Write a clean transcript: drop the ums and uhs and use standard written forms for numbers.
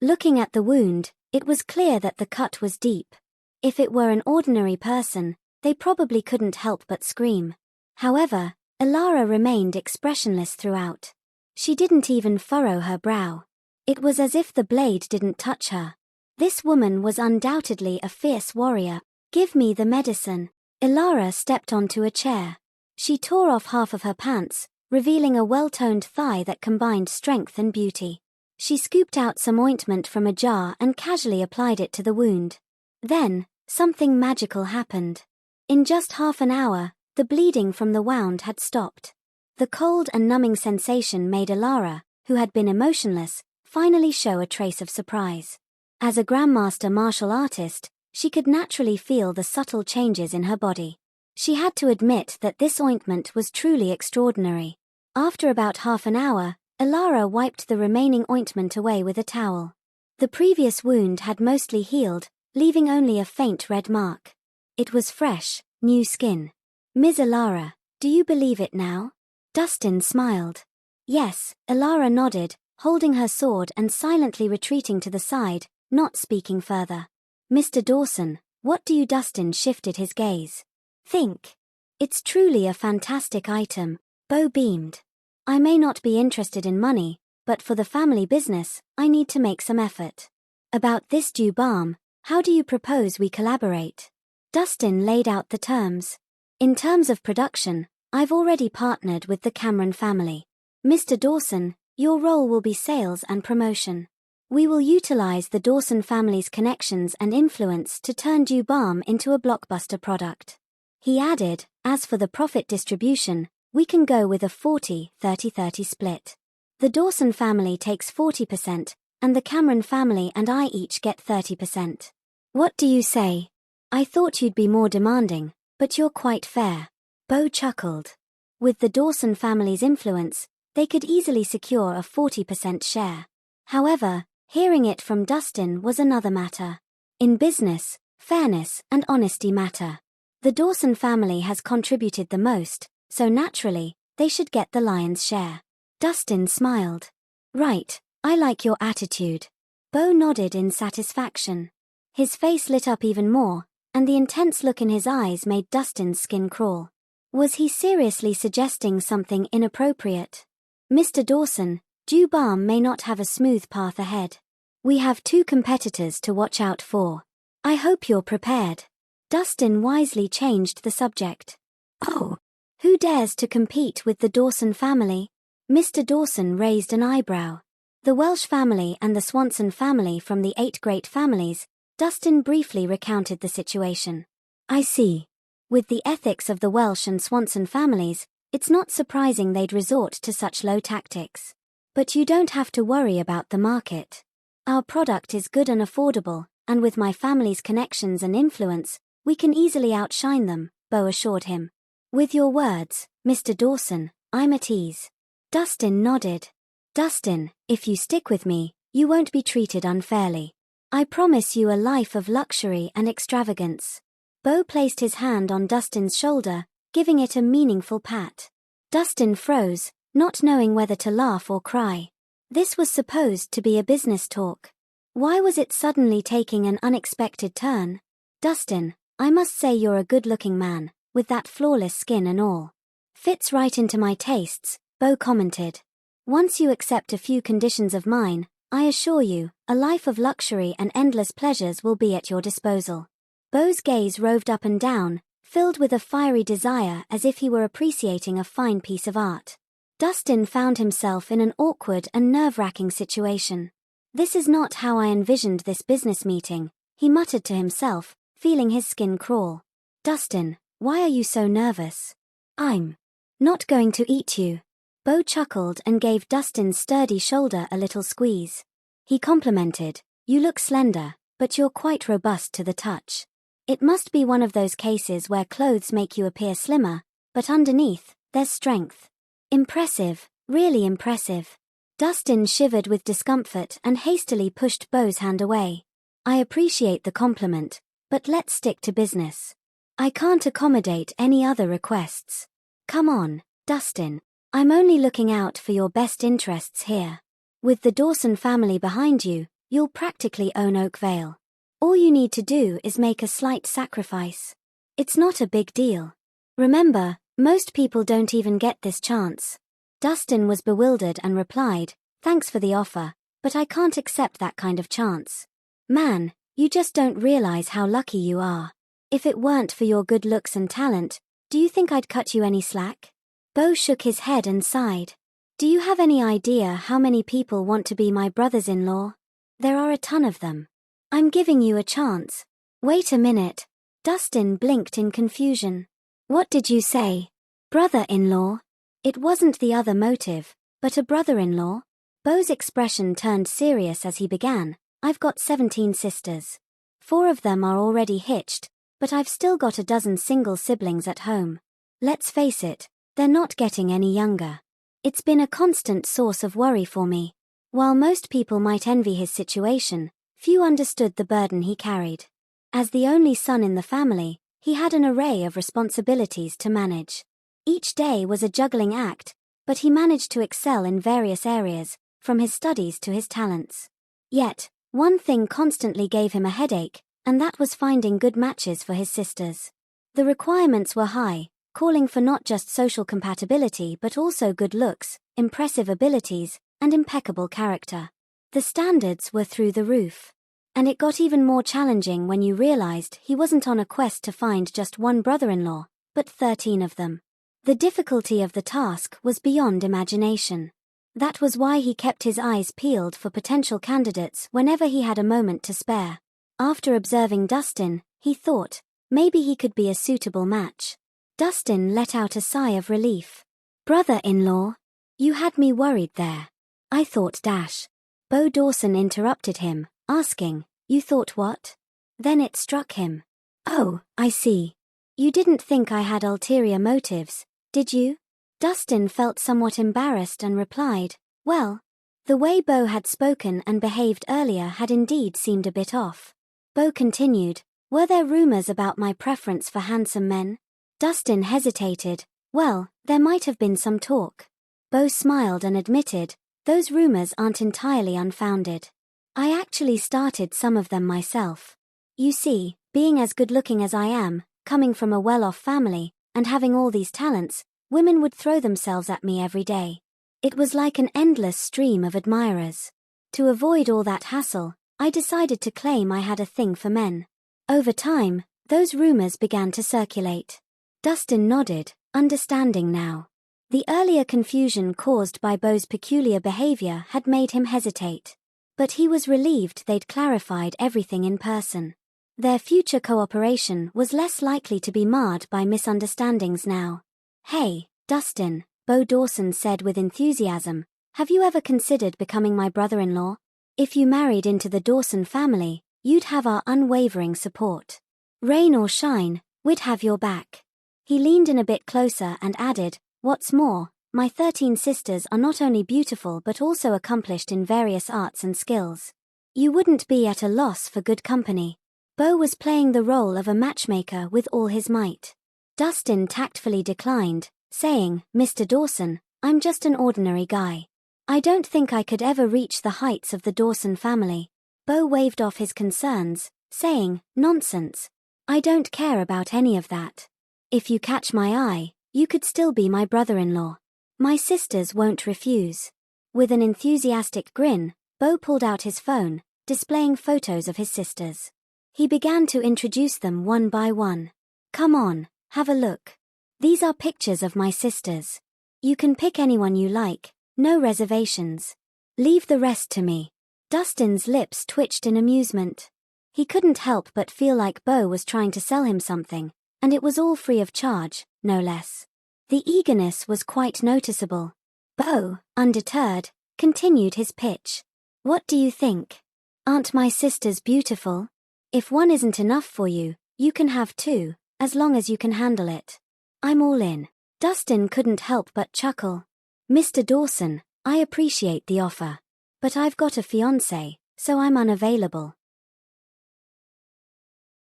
Looking at the wound, it was clear that the cut was deep. If it were an ordinary person, they probably couldn't help but scream. However, Elara remained expressionless throughout. She didn't even furrow her brow. It was as if the blade didn't touch her. This woman was undoubtedly a fierce warrior. "Give me the medicine." Elara stepped onto a chair. She tore off half of her pants, revealing a well-toned thigh that combined strength and beauty. She scooped out some ointment from a jar and casually applied it to the wound. Then, something magical happened. In just half an hour, the bleeding from the wound had stopped. The cold and numbing sensation made Elara, who had been emotionless, finally show a trace of surprise. As a grandmaster martial artist, she could naturally feel the subtle changes in her body. She had to admit that this ointment was truly extraordinary. After about half an hour, Elara wiped the remaining ointment away with a towel. The previous wound had mostly healed, leaving only a faint red mark. It was fresh, new skin. "Ms. Elara, do you believe it now?" Dustin smiled. Yes, Elara nodded, holding her sword and silently retreating to the side, not speaking further. "Mr. Dawson, what do you?" Dustin shifted his gaze. "Think. It's truly a fantastic item," Bo beamed. "I may not be interested in money, but for the family business, I need to make some effort. About this dew balm, how do you propose we collaborate?" Dustin laid out the terms. "In terms of production, I've already partnered with the Cameron family. Mr. Dawson, your role will be sales and promotion. We will utilize the Dawson family's connections and influence to turn dew balm into a blockbuster product." He added, "As for the profit distribution, we can go with a 40-30-30 split. The Dawson family takes 40%, and the Cameron family and I each get 30%. What do you say? I thought you'd be more demanding, but you're quite fair." Bo chuckled. With the Dawson family's influence, they could easily secure a 40% share. However, hearing it from Dustin was another matter. In business, fairness and honesty matter. The Dawson family has contributed the most, so naturally, they should get the lion's share. Dustin smiled. "Right, I like your attitude." Bo nodded in satisfaction. His face lit up even more, and the intense look in his eyes made Dustin's skin crawl. Was he seriously suggesting something inappropriate? "Mr. Dawson, dew balm may not have a smooth path ahead. We have two competitors to watch out for. I hope you're prepared." Dustin wisely changed the subject. "Oh, who dares to compete with the Dawson family?" Mr. Dawson raised an eyebrow. The Welsh family and the Swanson family from the 8 great families. Dustin briefly recounted the situation. "I see. With the ethics of the Welsh and Swanson families, it's not surprising they'd resort to such low tactics. But you don't have to worry about the market. Our product is good and affordable, and with my family's connections and influence, we can easily outshine them," Bo assured him. "With your words, Mr. Dawson, I'm at ease." Dustin nodded. "Dustin, if you stick with me, you won't be treated unfairly. I promise you a life of luxury and extravagance." Bo placed his hand on Dustin's shoulder, giving it a meaningful pat. Dustin froze, not knowing whether to laugh or cry. This was supposed to be a business talk. Why was it suddenly taking an unexpected turn? "Dustin, I must say you're a good-looking man, with that flawless skin and all. Fits right into my tastes," Bo commented. "Once you accept a few conditions of mine, I assure you, a life of luxury and endless pleasures will be at your disposal." Bo's gaze roved up and down, filled with a fiery desire as if he were appreciating a fine piece of art. Dustin found himself in an awkward and nerve-wracking situation. "This is not how I envisioned this business meeting," he muttered to himself, feeling his skin crawl. "Dustin, why are you so nervous?" "I'm not going to eat you." Bo chuckled and gave Dustin's sturdy shoulder a little squeeze. He complimented, "You look slender, but you're quite robust to the touch. It must be one of those cases where clothes make you appear slimmer, but underneath, there's strength." "Impressive, really impressive." Dustin shivered with discomfort and hastily pushed Bo's hand away. "I appreciate the compliment, but let's stick to business. I can't accommodate any other requests. Come on, Dustin. I'm only looking out for your best interests here. With the Dawson family behind you, you'll practically own Oakvale. All you need to do is make a slight sacrifice. It's not a big deal. Remember, most people don't even get this chance. Dustin was bewildered and replied, "Thanks for the offer, but I can't accept that kind of chance. Man, you just don't realize how lucky you are. If it weren't for your good looks and talent, do you think I'd cut you any slack?" Bo shook his head and sighed. "Do you have any idea how many people want to be my brothers-in-law? There are a ton of them. I'm giving you a chance." "Wait a minute." Dustin blinked in confusion. "What did you say? Brother-in-law?" It wasn't the other motive, but a brother-in-law. Bo's expression turned serious as he began, "I've got 17 sisters. 4 of them are already hitched, but I've still got a dozen single siblings at home. Let's face it, they're not getting any younger. It's been a constant source of worry for me." While most people might envy his situation, few understood the burden he carried. As the only son in the family, he had an array of responsibilities to manage. Each day was a juggling act, but he managed to excel in various areas, from his studies to his talents. Yet, one thing constantly gave him a headache, and that was finding good matches for his sisters. The requirements were high, calling for not just social compatibility but also good looks, impressive abilities, and impeccable character. The standards were through the roof. And it got even more challenging when you realized he wasn't on a quest to find just one brother-in-law, but 13 of them. The difficulty of the task was beyond imagination. That was why he kept his eyes peeled for potential candidates whenever he had a moment to spare. After observing Dustin, he thought, maybe he could be a suitable match. Dustin let out a sigh of relief. "Brother-in-law? You had me worried there. I thought dash." Bo Dawson interrupted him, asking, "You thought what?" Then it struck him. "Oh, I see. You didn't think I had ulterior motives, did you?" Dustin felt somewhat embarrassed and replied, "Well." The way Bo had spoken and behaved earlier had indeed seemed a bit off. Bo continued, "Were there rumors about my preference for handsome men?" Dustin hesitated. "Well, there might have been some talk." Bo smiled and admitted, "Those rumors aren't entirely unfounded. I actually started some of them myself. You see, being as good-looking as I am, coming from a well-off family, and having all these talents, women would throw themselves at me every day. It was like an endless stream of admirers. To avoid all that hassle, I decided to claim I had a thing for men. Over time, those rumors began to circulate." Dustin nodded, understanding now. The earlier confusion caused by Bo's peculiar behavior had made him hesitate. But he was relieved they'd clarified everything in person. Their future cooperation was less likely to be marred by misunderstandings now. "Hey, Dustin," Bo Dawson said with enthusiasm, "have you ever considered becoming my brother-in-law? If you married into the Dawson family, you'd have our unwavering support. Rain or shine, we'd have your back." He leaned in a bit closer and added, "What's more, my 13 sisters are not only beautiful but also accomplished in various arts and skills. You wouldn't be at a loss for good company." Bo was playing the role of a matchmaker with all his might. Dustin tactfully declined, saying, "Mr. Dawson, I'm just an ordinary guy. I don't think I could ever reach the heights of the Dawson family." Bo waved off his concerns, saying, "Nonsense. I don't care about any of that. If you catch my eye, you could still be my brother-in-law. My sisters won't refuse." With an enthusiastic grin, Bo pulled out his phone, displaying photos of his sisters. He began to introduce them one by one. "Come on, have a look. These are pictures of my sisters. You can pick anyone you like, no reservations. Leave the rest to me." Dustin's lips twitched in amusement. He couldn't help but feel like Bo was trying to sell him something, and it was all free of charge, no less. The eagerness was quite noticeable. Bo, undeterred, continued his pitch. "What do you think? Aren't my sisters beautiful? If one isn't enough for you, you can have 2, as long as you can handle it. I'm all in." Dustin couldn't help but chuckle. "Mr. Dawson, I appreciate the offer. But I've got a fiancé, so I'm unavailable."